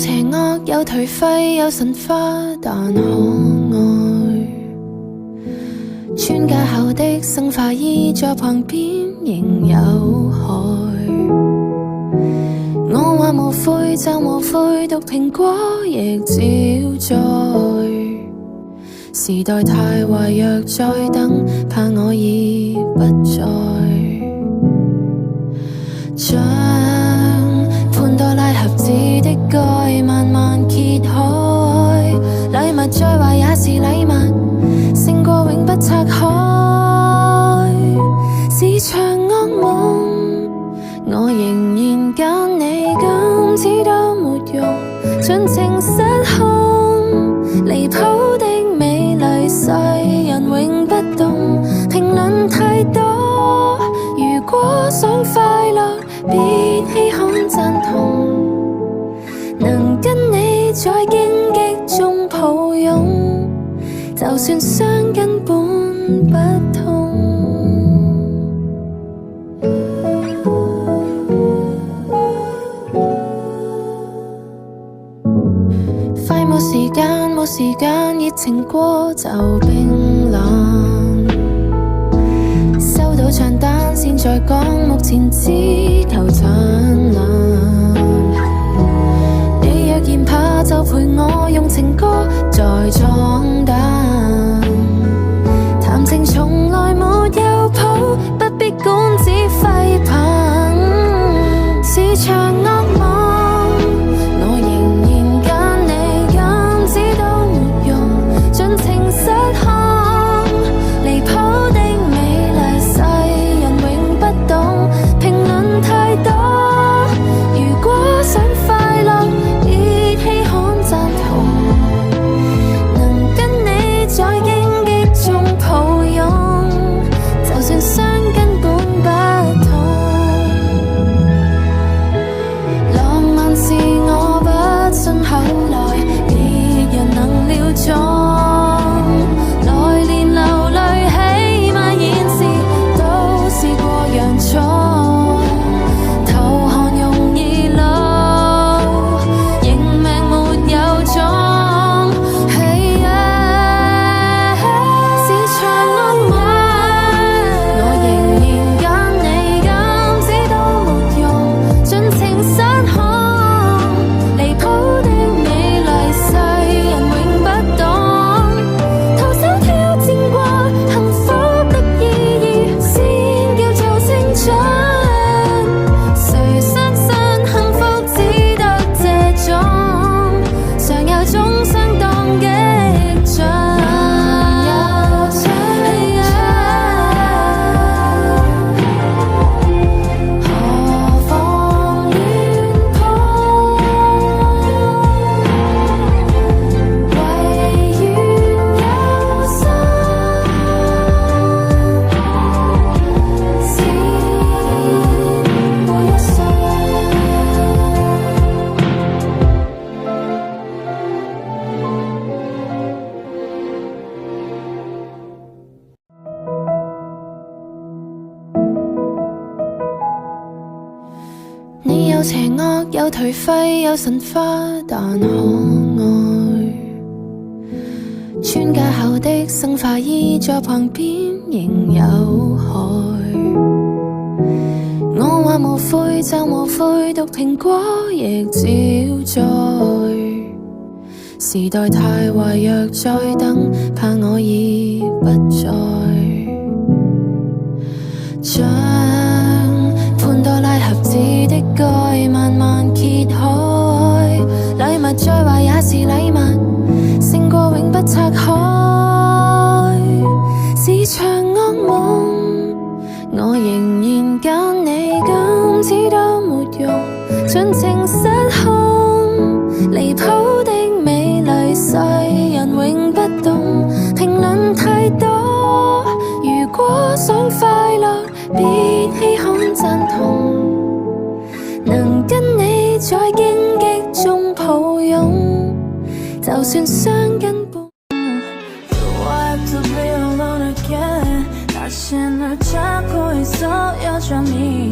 邪惡，有頹廢，有神化，但可愛。穿架後的生化衣在旁邊仍有害。我話無悔就無悔，毒蘋果亦照在。時代太壞，若再等，怕我已不在。將潘多拉盒子的蓋慢慢揭開，禮物再壞也是禮物，勝過永不拆開。是場惡夢，我仍然揀你，今次都沒用，盡情失控，離譜的美麗世人永不懂，評論太多。如果想快樂，別稀罕贊同，能跟你在荊棘中抱擁，就算傷根本不痛。快沒時間，沒時間，熱情過就冰冷。收到賬單，先再講，目前只求燦爛。你若嫌怕，就陪我用情歌再闖蕩。談情從來沒有譜，不必管只揮棒。是場惡夢，我仍然揀你，禁止都沒用，盡情失控，離譜的美麗世人永不懂，評論太多。如果想快樂，別稀罕贊同，能跟你在荊棘中抱擁，就算傷根本不痛。浪漫是我不信口來，別人能料中，來年流淚起碼演示都試過洋蔥，投降容易老，認命沒有種。是場惡夢，我仍然揀你，禁止都沒用，盡情失控，離譜的美麗世人永不懂，徒手挑戰過幸福的意義，先叫做成長。誰相信幸福只得這種，常有種相當激進。何妨亂碰，唯願有心，先會信。你有邪惡，有頹廢，有神化，但可愛。穿架後的生化衣在旁邊仍有害。我話無悔就無悔，毒蘋果亦照在。時代太壞，若再等，怕我已不在。將潘多拉盒子的蓋慢慢揭開，禮物再壞也是禮物，勝過永不拆開。是場惡夢，我仍然揀你，禁止都沒用，盡情失控，離譜的美麗世人永不懂，評論太多。如果想快樂，別稀罕贊同，能跟你在荊棘中抱擁，就算傷根本。發現了這回所有證明。